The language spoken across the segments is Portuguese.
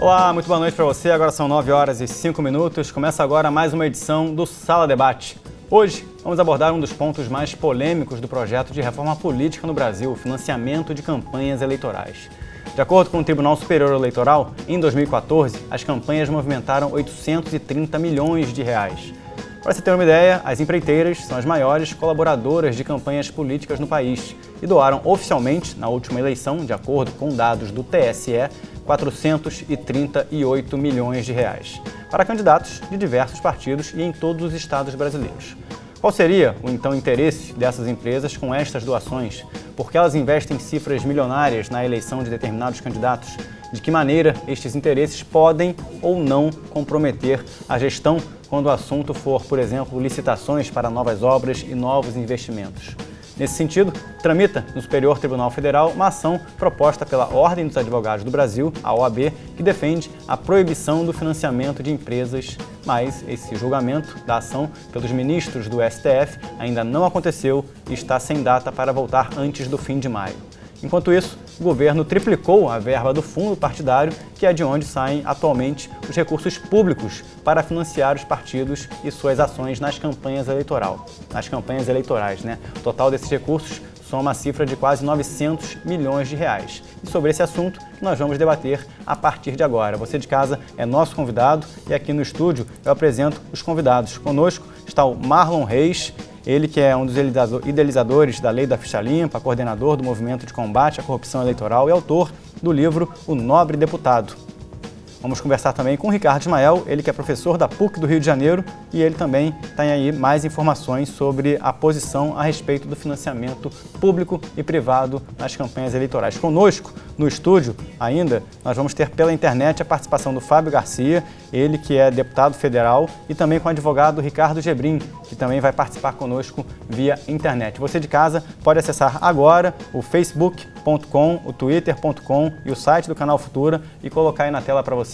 Olá, muito boa noite para você. Agora são 9 horas e 5 minutos. Começa agora mais uma edição do Sala Debate. Hoje vamos abordar um dos pontos mais polêmicos do projeto de reforma política no Brasil, o financiamento de campanhas eleitorais. De acordo com o Tribunal Superior Eleitoral, em 2014, as campanhas movimentaram 830 milhões de reais. Para você ter uma ideia, as empreiteiras são as maiores colaboradoras de campanhas políticas no país e doaram oficialmente, na última eleição, de acordo com dados do TSE, 438 milhões de reais para candidatos de diversos partidos e em todos os estados brasileiros. Qual seria o então interesse dessas empresas com estas doações? Por que elas investem cifras milionárias na eleição de determinados candidatos? De que maneira estes interesses podem ou não comprometer a gestão quando o assunto for, por exemplo, licitações para novas obras e novos investimentos? Nesse sentido, tramita no Superior Tribunal Federal uma ação proposta pela Ordem dos Advogados do Brasil, a OAB, que defende a proibição do financiamento de empresas, mas esse julgamento da ação pelos ministros do STF ainda não aconteceu e está sem data para voltar antes do fim de maio. Enquanto isso, o governo triplicou a verba do fundo partidário, que é de onde saem atualmente os recursos públicos para financiar os partidos e suas ações nas campanhas eleitorais. O total desses recursos soma a cifra de quase 900 milhões de reais. E sobre esse assunto nós vamos debater a partir de agora. Você de casa é nosso convidado e aqui no estúdio eu apresento os convidados. Conosco está o Marlon Reis, ele que é um dos idealizadores da Lei da Ficha Limpa, coordenador do Movimento de Combate à Corrupção Eleitoral e autor do livro O Nobre Deputado. Vamos conversar também com o Ricardo Ismael, ele que é professor da PUC do Rio de Janeiro e ele também tem aí mais informações sobre a posição a respeito do financiamento público e privado nas campanhas eleitorais. Conosco, no estúdio, ainda, nós vamos ter pela internet a participação do Fábio Garcia, ele que é deputado federal, e também com o advogado Ricardo Gebrim, que também vai participar conosco via internet. Você de casa pode acessar agora o facebook.com, o twitter.com e o site do Canal Futura e colocar aí na tela para vocês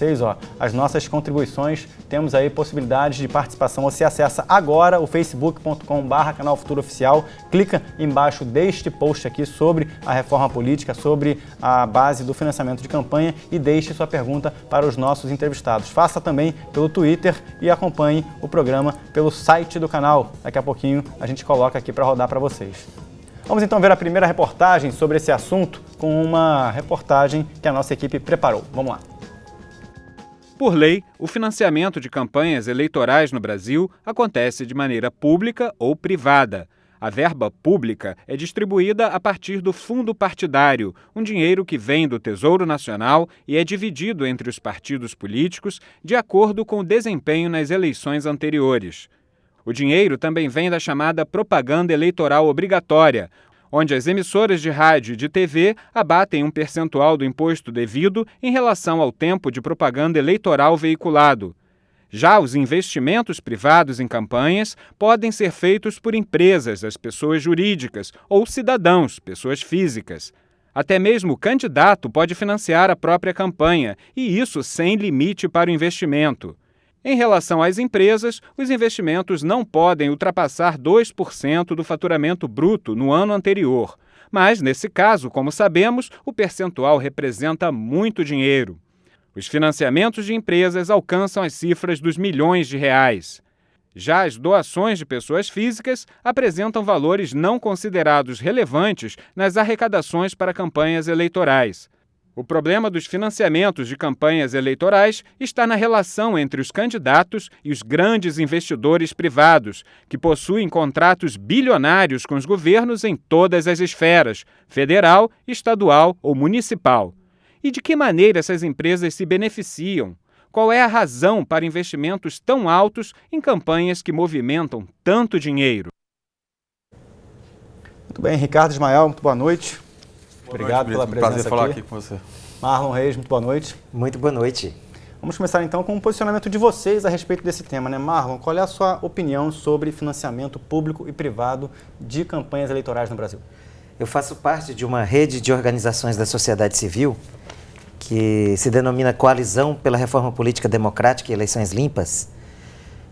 as nossas contribuições. Temos aí possibilidades de participação. Você acessa agora o facebook.com/Canal Futuro Oficial, clica embaixo deste post aqui sobre a reforma política, sobre a base do financiamento de campanha e deixe sua pergunta para os nossos entrevistados. Faça também pelo Twitter e acompanhe o programa pelo site do canal. Daqui a pouquinho a gente coloca aqui para rodar para vocês. Vamos então ver a primeira reportagem sobre esse assunto com uma reportagem que a nossa equipe preparou. Vamos lá. Por lei, o financiamento de campanhas eleitorais no Brasil acontece de maneira pública ou privada. A verba pública é distribuída a partir do fundo partidário, um dinheiro que vem do Tesouro Nacional e é dividido entre os partidos políticos de acordo com o desempenho nas eleições anteriores. O dinheiro também vem da chamada propaganda eleitoral obrigatória, onde as emissoras de rádio e de TV abatem um percentual do imposto devido em relação ao tempo de propaganda eleitoral veiculado. Já os investimentos privados em campanhas podem ser feitos por empresas, as pessoas jurídicas, ou cidadãos, pessoas físicas. Até mesmo o candidato pode financiar a própria campanha, e isso sem limite para o investimento. Em relação às empresas, os investimentos não podem ultrapassar 2% do faturamento bruto no ano anterior. Mas, nesse caso, como sabemos, o percentual representa muito dinheiro. Os financiamentos de empresas alcançam as cifras dos milhões de reais. Já as doações de pessoas físicas apresentam valores não considerados relevantes nas arrecadações para campanhas eleitorais. O problema dos financiamentos de campanhas eleitorais está na relação entre os candidatos e os grandes investidores privados, que possuem contratos bilionários com os governos em todas as esferas, federal, estadual ou municipal. E de que maneira essas empresas se beneficiam? Qual é a razão para investimentos tão altos em campanhas que movimentam tanto dinheiro? Muito bem, Ricardo Ismael, muito boa noite. Obrigado pela presença. Prazer falar aqui com você. Marlon Reis, muito boa noite. Muito boa noite. Vamos começar então com o posicionamento de vocês a respeito desse tema, né? Marlon, qual é a sua opinião sobre financiamento público e privado de campanhas eleitorais no Brasil? Eu faço parte de uma rede de organizações da sociedade civil que se denomina Coalizão pela Reforma Política Democrática e Eleições Limpas,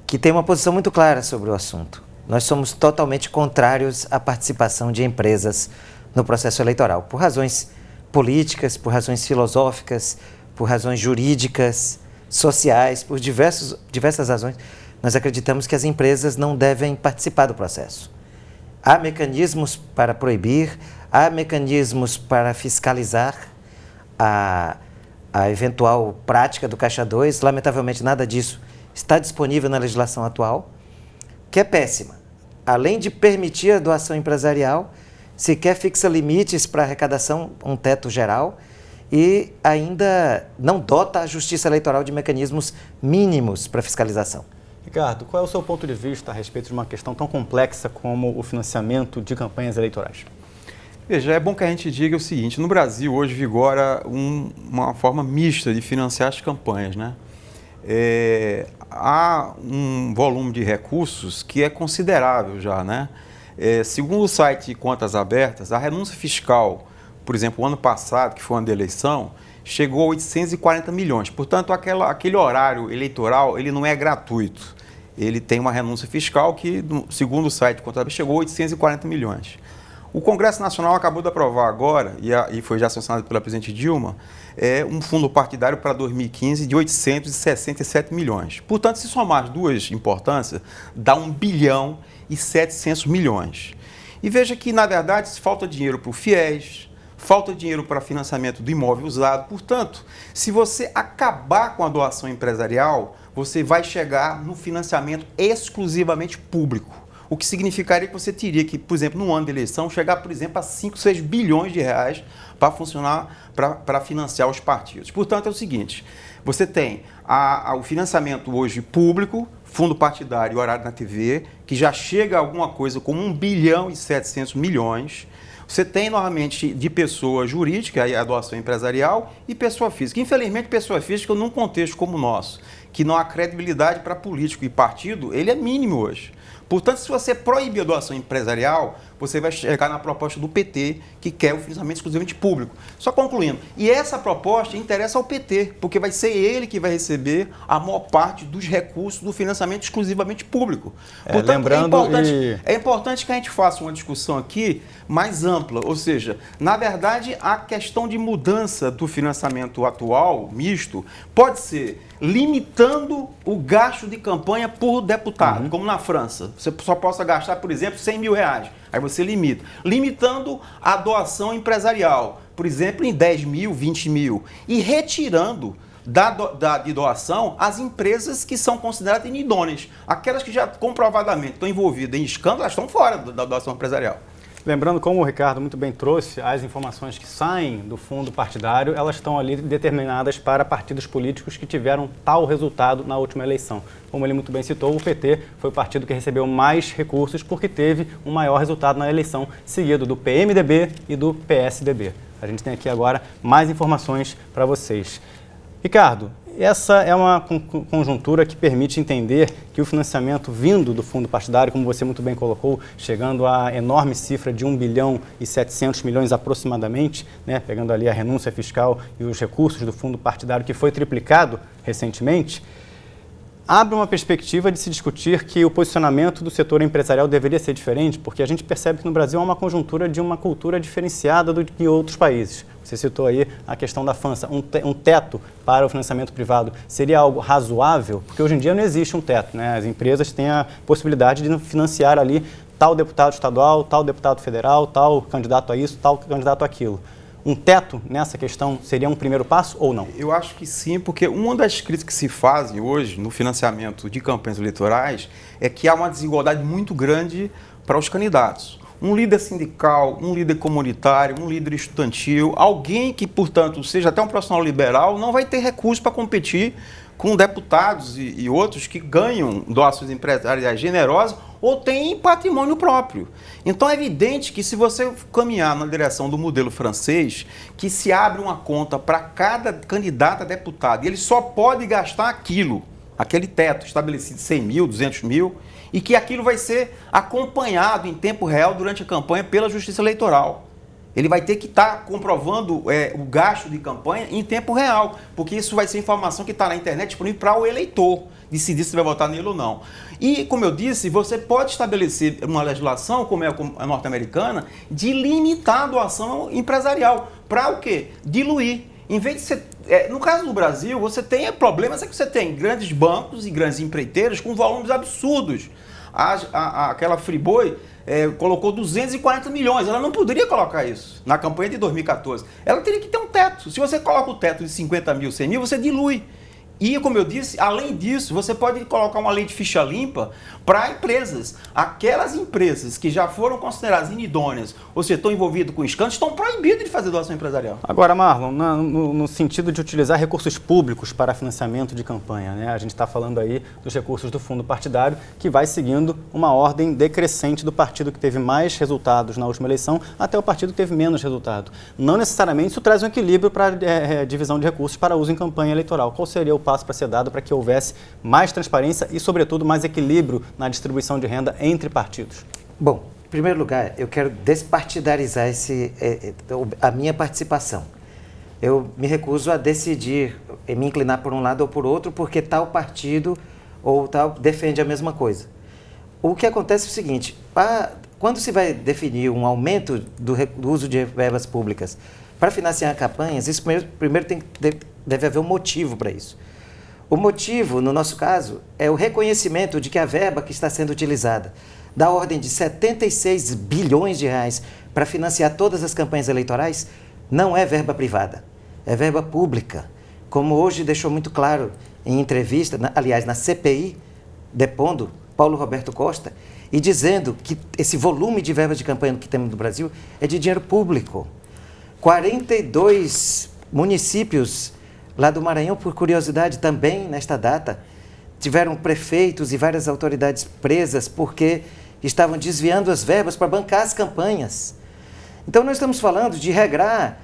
que tem uma posição muito clara sobre o assunto. Nós somos totalmente contrários à participação de empresas no processo eleitoral, por razões políticas, por razões filosóficas, por razões jurídicas, sociais, por diversas razões, nós acreditamos que as empresas não devem participar do processo. Há mecanismos para proibir, há mecanismos para fiscalizar a eventual prática do Caixa 2. Lamentavelmente, nada disso está disponível na legislação atual, que é péssima. Além de permitir a doação empresarial, sequer fixa limites para arrecadação, um teto geral, e ainda não dota a Justiça Eleitoral de mecanismos mínimos para fiscalização. Ricardo, qual é o seu ponto de vista a respeito de uma questão tão complexa como o financiamento de campanhas eleitorais? Veja, é bom que a gente diga o seguinte: no Brasil hoje vigora uma forma mista de financiar as campanhas, né? Há um volume de recursos que é considerável já, né? Segundo o site Contas Abertas, a renúncia fiscal, por exemplo, o ano passado, que foi o ano da eleição, chegou a 840 milhões. Portanto, aquele horário eleitoral, ele não é gratuito. Ele tem uma renúncia fiscal que, segundo o site Contas Abertas, chegou a 840 milhões. O Congresso Nacional acabou de aprovar agora, e foi já sancionado pela presidente Dilma, um fundo partidário para 2015 de 867 milhões. Portanto, se somar as duas importâncias, dá 1 bilhão e 700 milhões. E veja que, na verdade, falta dinheiro para o FIES, falta dinheiro para financiamento do imóvel usado. Portanto, se você acabar com a doação empresarial, você vai chegar no financiamento exclusivamente público. O que significaria que você teria que, por exemplo, no ano de eleição, chegar, por exemplo, a 5, 6 bilhões de reais para funcionar, para financiar os partidos. Portanto, é o seguinte: você tem o financiamento hoje público, fundo partidário e horário na TV, que já chega a alguma coisa como 1 bilhão e 700 milhões. Você tem, normalmente, de pessoa jurídica, a doação empresarial, e pessoa física. Infelizmente, pessoa física, num contexto como o nosso, que não há credibilidade para político e partido, ele é mínimo hoje. Portanto, se você proibir a doação empresarial, você vai chegar na proposta do PT, que quer o financiamento exclusivamente público. Só concluindo, e essa proposta interessa ao PT, porque vai ser ele que vai receber a maior parte dos recursos do financiamento exclusivamente público. Portanto, é importante que a gente faça uma discussão aqui mais ampla, ou seja, na verdade, a questão de mudança do financiamento atual, misto, pode ser limitando o gasto de campanha por deputado, como na França. Você só possa gastar, por exemplo, 100 mil reais. Aí você limita. Limitando a doação empresarial, por exemplo, em 10 mil, 20 mil. E retirando de doação as empresas que são consideradas inidôneas. Aquelas que já comprovadamente estão envolvidas em escândalo, elas estão fora da doação empresarial. Lembrando, como o Ricardo muito bem trouxe, as informações que saem do fundo partidário, elas estão ali determinadas para partidos políticos que tiveram tal resultado na última eleição. Como ele muito bem citou, o PT foi o partido que recebeu mais recursos porque teve um maior resultado na eleição, seguido do PMDB e do PSDB. A gente tem aqui agora mais informações para vocês. Ricardo, essa é uma conjuntura que permite entender que o financiamento vindo do fundo partidário, como você muito bem colocou, chegando à enorme cifra de 1 bilhão e 700 milhões aproximadamente, né, pegando ali a renúncia fiscal e os recursos do fundo partidário que foi triplicado recentemente, abre uma perspectiva de se discutir que o posicionamento do setor empresarial deveria ser diferente, porque a gente percebe que no Brasil há uma conjuntura de uma cultura diferenciada do que em outros países. Você citou aí a questão da França, um teto para o financiamento privado seria algo razoável? Porque hoje em dia não existe um teto, né? As empresas têm a possibilidade de financiar ali tal deputado estadual, tal deputado federal, tal candidato a isso, tal candidato a aquilo. Um teto nessa questão seria um primeiro passo ou não? Eu acho que sim, porque uma das críticas que se fazem hoje no financiamento de campanhas eleitorais é que há uma desigualdade muito grande para os candidatos. Um líder sindical, um líder comunitário, um líder estudantil, alguém que, portanto, seja até um profissional liberal, não vai ter recurso para competir com deputados e outros que ganham doações empresariais generosas ou têm patrimônio próprio. Então é evidente que se você caminhar na direção do modelo francês, que se abre uma conta para cada candidato a deputado e ele só pode gastar aquele teto estabelecido de 100 mil, 200 mil, e que aquilo vai ser acompanhado em tempo real durante a campanha pela Justiça Eleitoral. Ele vai ter que estar comprovando o gasto de campanha em tempo real, porque isso vai ser informação que está na internet disponível para o eleitor decidir se vai votar nele ou não. E, como eu disse, você pode estabelecer uma legislação, como é a norte-americana, de limitar a doação empresarial. Para o quê? Diluir. Em vez de você no caso do Brasil, você tem problemas, é que você tem grandes bancos e grandes empreiteiros com volumes absurdos. Aquela Friboi colocou 240 milhões, ela não poderia colocar isso na campanha de 2014. Ela teria que ter um teto. Se você coloca o teto de 50 mil, 100 mil, você dilui. E, como eu disse, além disso, você pode colocar uma lei de ficha limpa para empresas. Aquelas empresas que já foram consideradas inidôneas, ou seja, estão envolvidas com escândalos, estão proibidas de fazer doação empresarial. Agora, Marlon, no sentido de utilizar recursos públicos para financiamento de campanha, né? A gente está falando aí dos recursos do fundo partidário, que vai seguindo uma ordem decrescente do partido que teve mais resultados na última eleição até o partido que teve menos resultado. Não necessariamente isso traz um equilíbrio para a divisão de recursos para uso em campanha eleitoral. Qual seria o passo para ser dado para que houvesse mais transparência e, sobretudo, mais equilíbrio na distribuição de renda entre partidos? Bom, em primeiro lugar, eu quero despartidarizar a minha participação. Eu me recuso a decidir, me inclinar por um lado ou por outro, porque tal partido ou tal defende a mesma coisa. O que acontece é o seguinte, quando se vai definir um aumento do uso de verbas públicas para financiar campanhas, isso primeiro deve haver um motivo para isso. O motivo, no nosso caso, é o reconhecimento de que a verba que está sendo utilizada, da ordem de 76 bilhões de reais para financiar todas as campanhas eleitorais, não é verba privada, é verba pública. Como hoje deixou muito claro em entrevista, aliás, na CPI, depondo Paulo Roberto Costa, e dizendo que esse volume de verbas de campanha que temos no Brasil é de dinheiro público. 42 municípios lá do Maranhão, por curiosidade, também nesta data, tiveram prefeitos e várias autoridades presas porque estavam desviando as verbas para bancar as campanhas. Então, nós estamos falando de regrar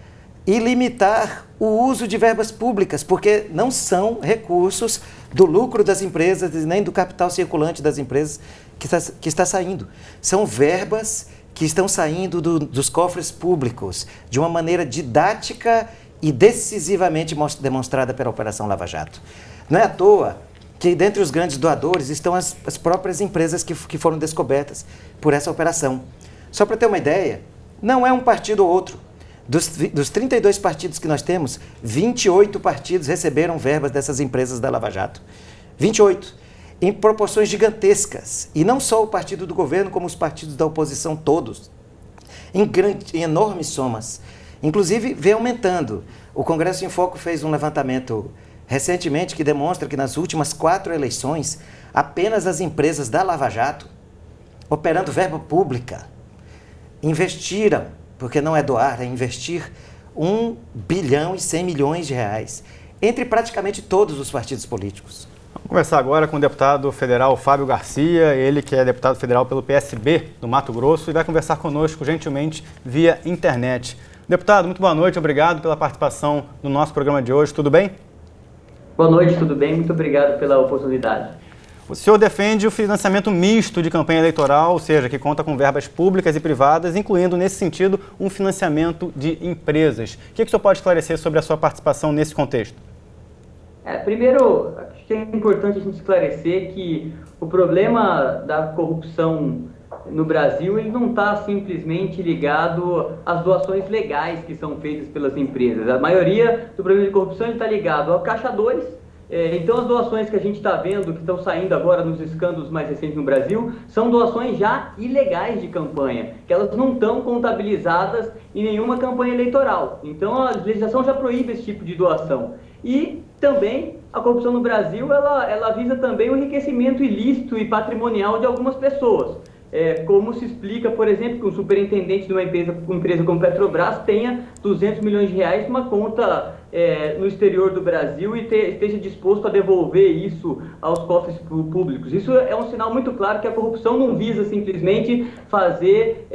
e limitar o uso de verbas públicas, porque não são recursos do lucro das empresas nem do capital circulante das empresas que está saindo. São verbas que estão saindo dos cofres públicos de uma maneira didática e decisivamente demonstrada pela Operação Lava Jato. Não é à toa que, dentre os grandes doadores, estão as próprias empresas que foram descobertas por essa operação. Só para ter uma ideia, não é um partido ou outro. Dos 32 partidos que nós temos, 28 partidos receberam verbas dessas empresas da Lava Jato. 28, em proporções gigantescas. E não só o partido do governo, como os partidos da oposição todos, em enormes somas. Inclusive, vem aumentando. O Congresso em Foco fez um levantamento recentemente que demonstra que nas últimas 4 eleições, apenas as empresas da Lava Jato, operando verba pública, investiram, porque não é doar, é investir 1 bilhão e 100 milhões de reais, entre praticamente todos os partidos políticos. Vamos conversar agora com o deputado federal Fábio Garcia, ele que é deputado federal pelo PSB do Mato Grosso e vai conversar conosco gentilmente via internet. Deputado, muito boa noite, obrigado pela participação no nosso programa de hoje, tudo bem? Boa noite, tudo bem? Muito obrigado pela oportunidade. O senhor defende o financiamento misto de campanha eleitoral, ou seja, que conta com verbas públicas e privadas, incluindo, nesse sentido, um financiamento de empresas. O que o senhor pode esclarecer sobre a sua participação nesse contexto? Primeiro, acho que é importante a gente esclarecer que o problema da corrupção no Brasil ele não está simplesmente ligado às doações legais que são feitas pelas empresas. A maioria do problema de corrupção está ligado a caixadores. Então, as doações que a gente está vendo, que estão saindo agora nos escândalos mais recentes no Brasil, são doações já ilegais de campanha, que elas não estão contabilizadas em nenhuma campanha eleitoral. Então, a legislação já proíbe esse tipo de doação. E também a corrupção no Brasil, ela visa também o enriquecimento ilícito e patrimonial de algumas pessoas. Como se explica, por exemplo, que um superintendente de uma empresa como Petrobras tenha 200 milhões de reais numa conta no exterior do Brasil e esteja disposto a devolver isso aos cofres públicos. Isso é um sinal muito claro que a corrupção não visa simplesmente fazer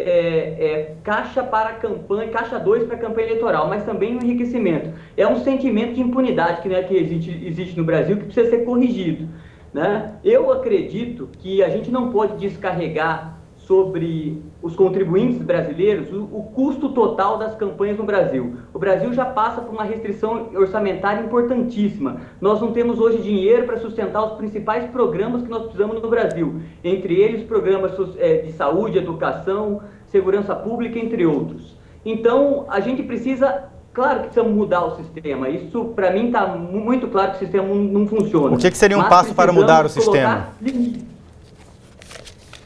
caixa para campanha, caixa 2 para a campanha eleitoral, mas também o enriquecimento. É um sentimento de impunidade que existe no Brasil que precisa ser corrigido. Né? Eu acredito que a gente não pode descarregar sobre os contribuintes brasileiros o custo total das campanhas no Brasil. O Brasil já passa por uma restrição orçamentária importantíssima. Nós não temos hoje dinheiro para sustentar os principais programas que nós precisamos no Brasil, entre eles programas de saúde, educação, segurança pública, entre outros. Então, a gente precisa Claro que precisamos mudar o sistema. Isso, para mim, está muito claro que o sistema não funciona. O que seria um passo para mudar o sistema?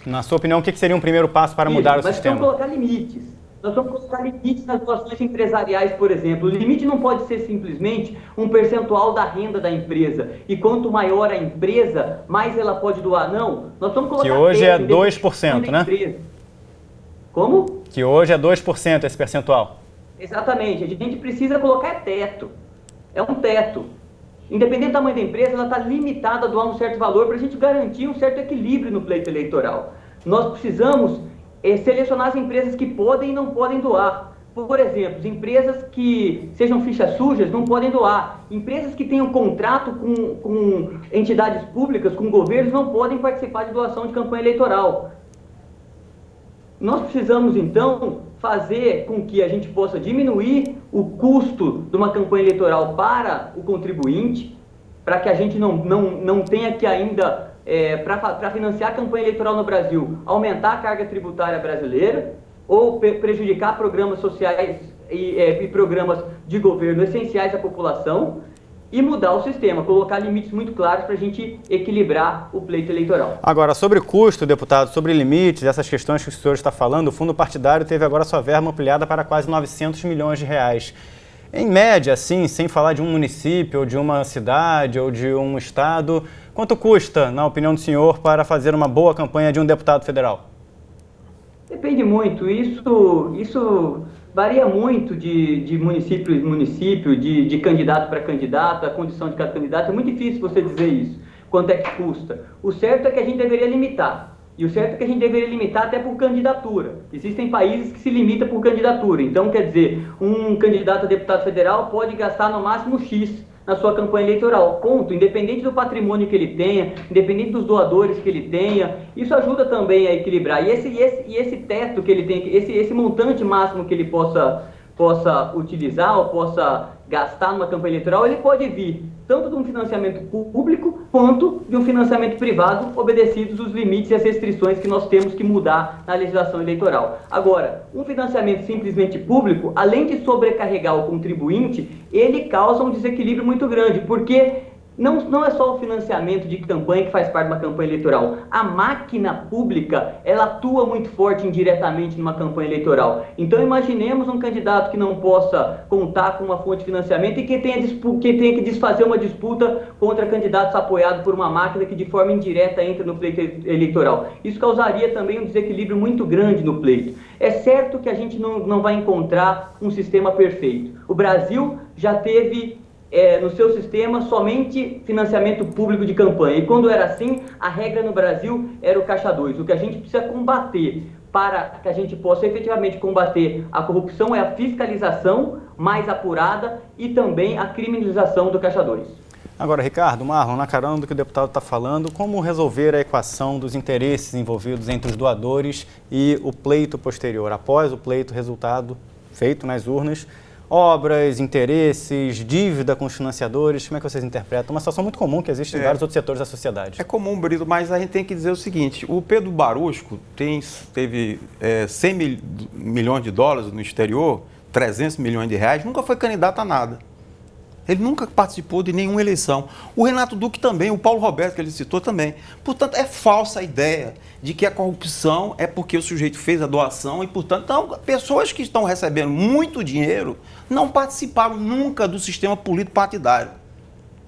Na sua opinião, o que seria um primeiro passo para mudar o sistema? Nós vamos colocar limites. Nós vamos colocar limites nas doações empresariais, por exemplo. O limite não pode ser simplesmente um percentual da renda da empresa. E quanto maior a empresa, mais ela pode doar. Não, nós vamos colocar... Que hoje é 2%, né? Como? Que hoje é 2% esse percentual. Exatamente. A gente precisa colocar teto. É um teto. Independente do tamanho da empresa, ela está limitada a doar um certo valor para a gente garantir um certo equilíbrio no pleito eleitoral. Nós precisamos selecionar as empresas que podem e não podem doar. Por exemplo, empresas que sejam fichas sujas não podem doar. Empresas que tenham contrato com entidades públicas, com governos, não podem participar de doação de campanha eleitoral. Nós precisamos, então, fazer com que a gente possa diminuir o custo de uma campanha eleitoral para o contribuinte, para que a gente não tenha que ainda, para financiar a campanha eleitoral no Brasil, aumentar a carga tributária brasileira ou prejudicar programas sociais e programas de governo essenciais à população, e mudar o sistema, colocar limites muito claros para a gente equilibrar o pleito eleitoral. Agora, sobre custo, deputado, sobre limites, essas questões que o senhor está falando, o fundo partidário teve agora sua verba ampliada para quase 900 milhões de reais. Em média, assim, sem falar de um município, ou de uma cidade, ou de um estado, quanto custa, na opinião do senhor, para fazer uma boa campanha de um deputado federal? Depende muito. Isso varia muito de município em município, de candidato para candidato, a condição de cada candidato. É muito difícil você dizer isso, quanto é que custa. O certo é que a gente deveria limitar. E o certo é que a gente deveria limitar até por candidatura. Existem países que se limitam por candidatura. Então, quer dizer, um candidato a deputado federal pode gastar no máximo X na sua campanha eleitoral, ponto, independente do patrimônio que ele tenha, independente dos doadores que ele tenha. Isso ajuda também a equilibrar. E esse teto que ele tem, esse montante máximo que ele possa utilizar ou possa gastar numa campanha eleitoral, ele pode vir tanto de um financiamento público quanto de um financiamento privado, obedecidos os limites e as restrições que nós temos que mudar na legislação eleitoral. Agora, um financiamento simplesmente público, além de sobrecarregar o contribuinte, ele causa um desequilíbrio muito grande, porque não é só o financiamento de campanha que faz parte de uma campanha eleitoral. A máquina pública, ela atua muito forte indiretamente numa campanha eleitoral. Então, imaginemos um candidato que não possa contar com uma fonte de financiamento e que tenha que desfazer uma disputa contra candidatos apoiados por uma máquina que de forma indireta entra no pleito eleitoral. Isso causaria também um desequilíbrio muito grande no pleito. É certo que a gente não vai encontrar um sistema perfeito. O Brasil já teve no seu sistema somente financiamento público de campanha. E quando era assim, a regra no Brasil era o Caixa 2. O que a gente precisa combater para que a gente possa efetivamente combater a corrupção é a fiscalização mais apurada e também a criminalização do Caixa 2. Agora, Ricardo, Marlon, na carona do que o deputado está falando, como resolver a equação dos interesses envolvidos entre os doadores e o pleito posterior, após o pleito resultado feito nas urnas? Obras, interesses, dívida com os financiadores, como é que vocês interpretam? Uma situação muito comum que existe em vários outros setores da sociedade. É comum, Brito, mas a gente tem que dizer o seguinte, o Pedro Barusco teve 100 milhões de dólares no exterior, 300 milhões de reais, nunca foi candidato a nada. Ele nunca participou de nenhuma eleição. O Renato Duque também, o Paulo Roberto, que ele citou também. Portanto, é falsa a ideia de que a corrupção é porque o sujeito fez a doação e, portanto, então, pessoas que estão recebendo muito dinheiro não participaram nunca do sistema político partidário.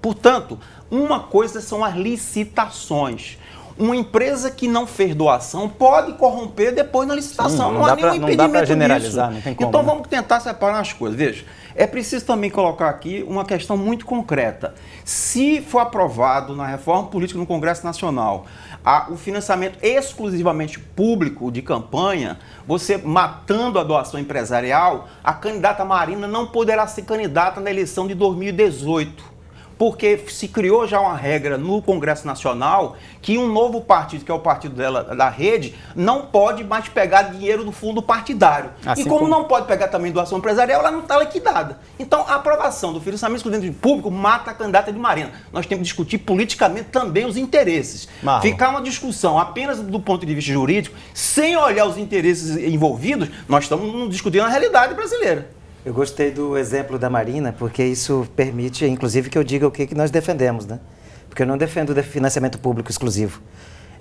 Portanto, uma coisa são as licitações. Uma empresa que não fez doação pode corromper depois na licitação. Sim, não há nenhum impedimento não dá para generalizar, nisso. Não tem como, então né? Vamos tentar separar as coisas. Veja, é preciso também colocar aqui uma questão muito concreta. Se for aprovado na reforma política no Congresso Nacional o financiamento exclusivamente público de campanha, você matando a doação empresarial, a candidata Marina não poderá ser candidata na eleição de 2018. Porque se criou já uma regra no Congresso Nacional que um novo partido, que é o partido dela, da Rede, não pode mais pegar dinheiro do fundo partidário. Assim e como não pode pegar também doação empresarial, ela não está liquidada. Então, a aprovação do financiamento exclusivo público mata a candidata de Marina. Nós temos que discutir politicamente também os interesses. Marlon. Ficar uma discussão apenas do ponto de vista jurídico, sem olhar os interesses envolvidos, nós estamos discutindo a realidade brasileira. Eu gostei do exemplo da Marina, porque isso permite, inclusive, que eu diga o que nós defendemos, né? Porque eu não defendo o financiamento público exclusivo.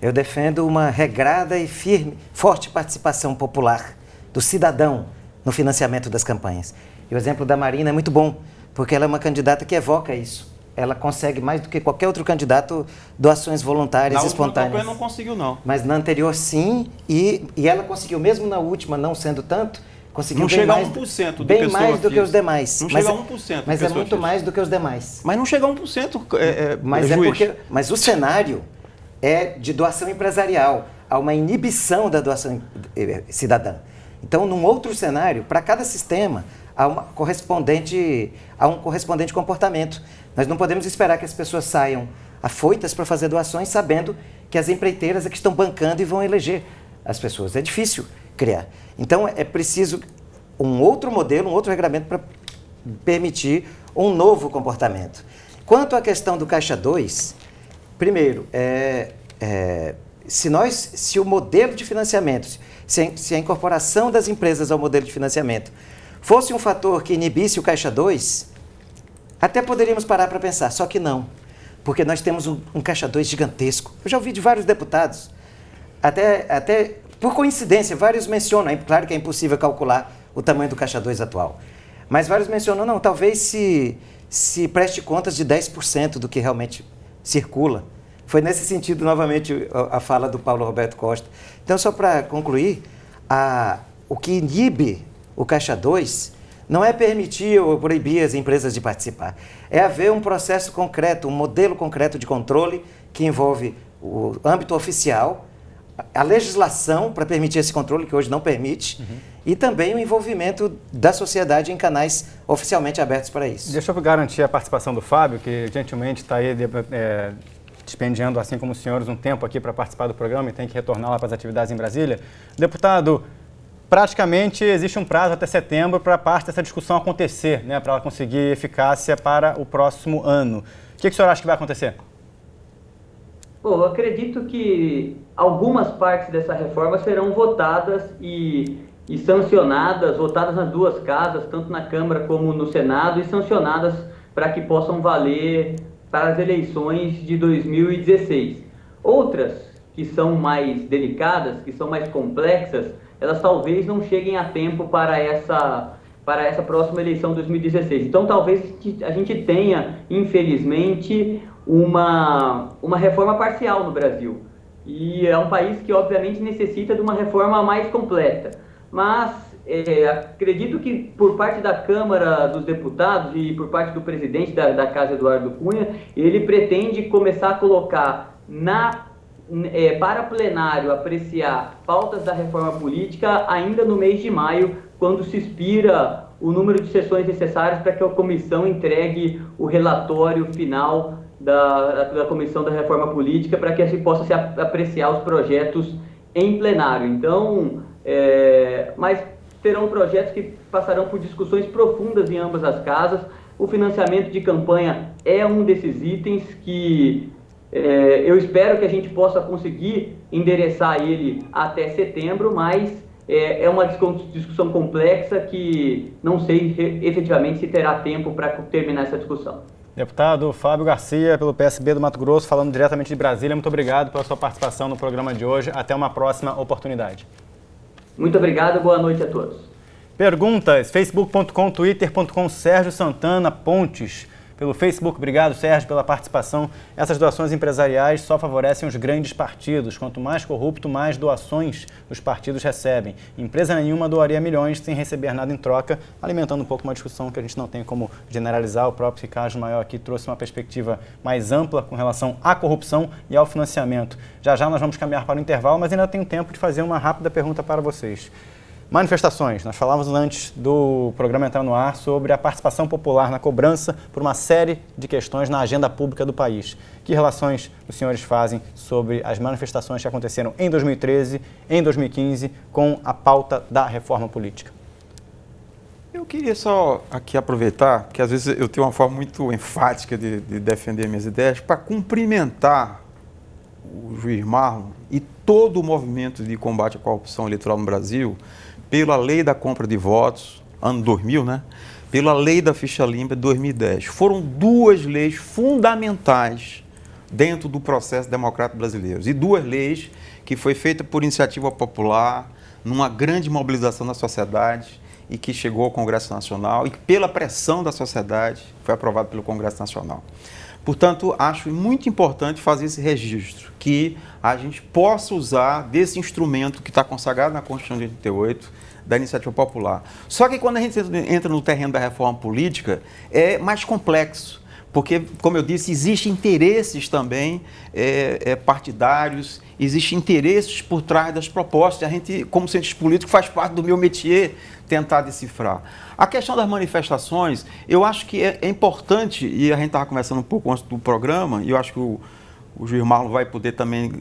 Eu defendo uma regrada e firme, forte participação popular do cidadão no financiamento das campanhas. E o exemplo da Marina é muito bom, porque ela é uma candidata que evoca isso. Ela consegue, mais do que qualquer outro candidato, doações voluntárias e espontâneas. Na última campanha não conseguiu, não. Mas na anterior, sim, e ela conseguiu, mesmo na última, não sendo tanto, conseguiu não bem chega mais, a 1% do bem mais do que os demais. Não chega a 1%. Mas é muito mais do que os demais. Mas não chega a 1%, mas o cenário é de doação empresarial. Há uma inibição da doação cidadã. Então, num outro cenário, para cada sistema, há um correspondente comportamento. Nós não podemos esperar que as pessoas saiam afoitas para fazer doações, sabendo que as empreiteiras é que estão bancando e vão eleger as pessoas. É difícil criar. Então, é preciso um outro modelo, um outro regramento para permitir um novo comportamento. Quanto à questão do Caixa 2, primeiro, se o modelo de financiamento, se a incorporação das empresas ao modelo de financiamento fosse um fator que inibisse o Caixa 2, até poderíamos parar para pensar, só que não, porque nós temos um Caixa 2 gigantesco. Eu já ouvi de vários deputados, até por coincidência, vários mencionam, claro que é impossível calcular o tamanho do Caixa 2 atual, mas vários mencionam, não, talvez se preste contas de 10% do que realmente circula. Foi nesse sentido, novamente, a fala do Paulo Roberto Costa. Então, só para concluir, o que inibe o Caixa 2 não é permitir ou proibir as empresas de participar. É haver um processo concreto, um modelo concreto de controle que envolve o âmbito oficial, a legislação para permitir esse controle, que hoje não permite, e também o envolvimento da sociedade em canais oficialmente abertos para isso. Deixa eu garantir a participação do Fábio, que gentilmente está aí dispendiando, assim como os senhores, um tempo aqui para participar do programa e tem que retornar lá para as atividades em Brasília. Deputado, praticamente existe um prazo até setembro para parte dessa discussão acontecer, né, para ela conseguir eficácia para o próximo ano. O que o senhor acha que vai acontecer? Bom, eu acredito que algumas partes dessa reforma serão votadas e sancionadas, votadas nas duas casas, tanto na Câmara como no Senado, e sancionadas para que possam valer para as eleições de 2016. Outras, que são mais delicadas, que são mais complexas, elas talvez não cheguem a tempo para essa próxima eleição de 2016. Então, talvez a gente tenha, infelizmente, uma reforma parcial no Brasil. E é um país que, obviamente, necessita de uma reforma mais completa. Mas acredito que, por parte da Câmara dos Deputados e por parte do presidente da Casa, Eduardo Cunha, ele pretende começar a colocar para plenário apreciar pautas da reforma política ainda no mês de maio, quando se expira o número de sessões necessárias para que a comissão entregue o relatório final da Comissão da Reforma Política, para que assim possa se apreciar os projetos em plenário. Então, mas terão projetos que passarão por discussões profundas em ambas as casas. O financiamento de campanha é um desses itens que eu espero que a gente possa conseguir endereçar ele até setembro, mas é uma discussão complexa que não sei efetivamente se terá tempo para terminar essa discussão. Deputado Fábio Garcia, pelo PSB do Mato Grosso, falando diretamente de Brasília, muito obrigado pela sua participação no programa de hoje. Até uma próxima oportunidade. Muito obrigado, boa noite a todos. Perguntas, facebook.com, twitter.com, Sérgio Santana Pontes. Pelo Facebook, obrigado, Sérgio, pela participação. Essas doações empresariais só favorecem os grandes partidos. Quanto mais corrupto, mais doações os partidos recebem. Empresa nenhuma doaria milhões sem receber nada em troca, alimentando um pouco uma discussão que a gente não tem como generalizar. O próprio Ricardo Maior aqui trouxe uma perspectiva mais ampla com relação à corrupção e ao financiamento. Já já nós vamos caminhar para o intervalo, mas ainda tenho tempo de fazer uma rápida pergunta para vocês. Manifestações. Nós falávamos antes do programa entrar no ar sobre a participação popular na cobrança por uma série de questões na agenda pública do país. Que relações os senhores fazem sobre as manifestações que aconteceram em 2013, em 2015, com a pauta da reforma política? Eu queria só aqui aproveitar, porque às vezes eu tenho uma forma muito enfática de defender minhas ideias, para cumprimentar o juiz Marlon e todo o movimento de combate à corrupção eleitoral no Brasil pela lei da compra de votos, ano 2000, né? Pela lei da ficha limpa de 2010. Foram 2 leis fundamentais dentro do processo democrático brasileiro. E 2 leis que foi feita por iniciativa popular, numa grande mobilização da sociedade e que chegou ao Congresso Nacional e pela pressão da sociedade foi aprovado pelo Congresso Nacional. Portanto, acho muito importante fazer esse registro, que a gente possa usar desse instrumento que está consagrado na Constituição de 88, da iniciativa popular. Só que quando a gente entra no terreno da reforma política, é mais complexo, porque, como eu disse, existem interesses também partidários, existem interesses por trás das propostas. A gente, como cientista político, faz parte do meu métier tentar decifrar. A questão das manifestações, eu acho que é importante, e a gente estava conversando um pouco antes do programa, e eu acho que o juiz Marlon vai poder também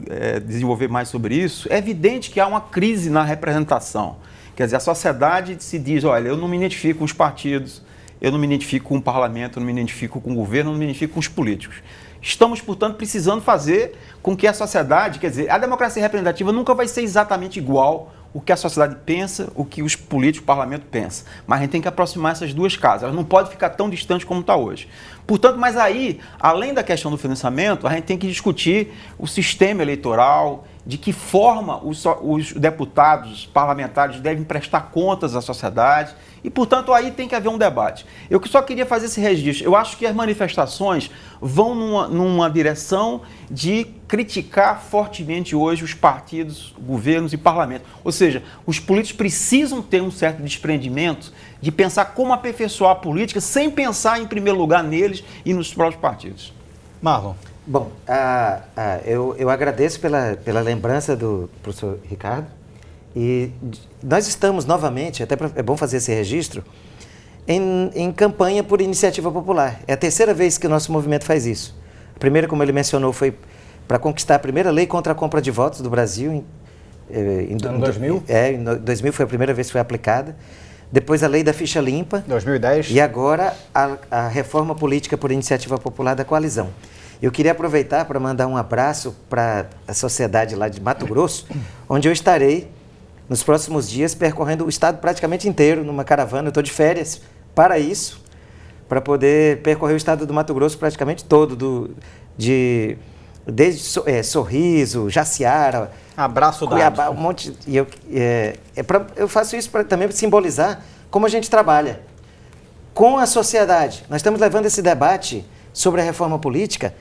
desenvolver mais sobre isso. É evidente que há uma crise na representação. Quer dizer, a sociedade se diz, olha, eu não me identifico com os partidos, eu não me identifico com o parlamento, eu não me identifico com o governo, eu não me identifico com os políticos. Estamos, portanto, precisando fazer com que a sociedade, quer dizer, a democracia representativa nunca vai ser exatamente igual o que a sociedade pensa, o que os políticos, o parlamento pensa. Mas a gente tem que aproximar essas 2 casas, elas não podem ficar tão distantes como está hoje. Portanto, mas aí, além da questão do financiamento, a gente tem que discutir o sistema eleitoral, de que forma os deputados, parlamentares devem prestar contas à sociedade e, portanto, aí tem que haver um debate. Eu só queria fazer esse registro. Eu acho que as manifestações vão numa direção de criticar fortemente hoje os partidos, governos e parlamento. Ou seja, os políticos precisam ter um certo desprendimento de pensar como aperfeiçoar a política sem pensar, em primeiro lugar, neles e nos próprios partidos. Marlon. Bom, eu agradeço pela lembrança do professor Ricardo e nós estamos novamente, até é bom fazer esse registro, em campanha por iniciativa popular. É a 3ª vez que o nosso movimento faz isso. A primeira, como ele mencionou, foi para conquistar a primeira lei contra a compra de votos do Brasil. Em 2000? Em 2000 foi a primeira vez que foi aplicada. Depois a lei da ficha limpa. 2010. E agora a reforma política por iniciativa popular da coalizão. Eu queria aproveitar para mandar um abraço para a sociedade lá de Mato Grosso, onde eu estarei nos próximos dias percorrendo o estado praticamente inteiro numa caravana. Eu estou de férias para isso, para poder percorrer o estado do Mato Grosso praticamente todo, desde Sorriso, Jaciara, Abraço Cuiabá, um monte. E eu faço isso também para simbolizar como a gente trabalha com a sociedade. Nós estamos levando esse debate sobre a reforma política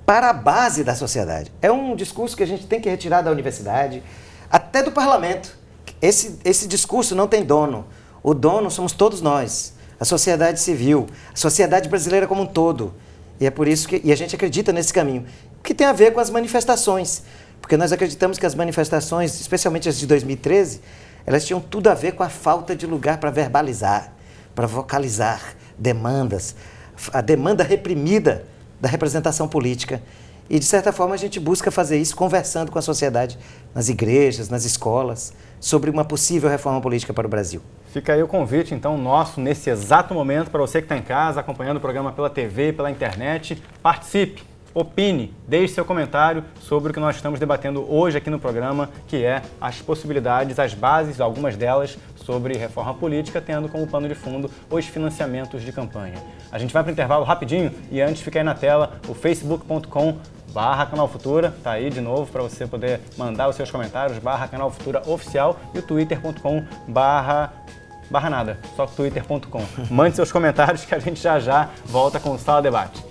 para a base da sociedade. É um discurso que a gente tem que retirar da universidade, até do parlamento. Esse discurso não tem dono. O dono somos todos nós, a sociedade civil, a sociedade brasileira como um todo. E é por isso que a gente acredita nesse caminho, que tem a ver com as manifestações. Porque nós acreditamos que as manifestações, especialmente as de 2013, elas tinham tudo a ver com a falta de lugar para verbalizar, para vocalizar demandas, a demanda reprimida da representação política. E, de certa forma, a gente busca fazer isso conversando com a sociedade, nas igrejas, nas escolas, sobre uma possível reforma política para o Brasil. Fica aí o convite, então, nosso, nesse exato momento, para você que está em casa, acompanhando o programa pela TV, pela internet, participe, opine, deixe seu comentário sobre o que nós estamos debatendo hoje aqui no programa, que é as possibilidades, as bases, algumas delas, sobre reforma política, tendo como pano de fundo os financiamentos de campanha. A gente vai para o intervalo rapidinho e antes fica aí na tela o facebook.com/Canal Futura, tá aí de novo para você poder mandar os seus comentários, /Canal Futura Oficial e o twitter.com/nada, só twitter.com. Mande seus comentários que a gente já volta com o Sala Debate.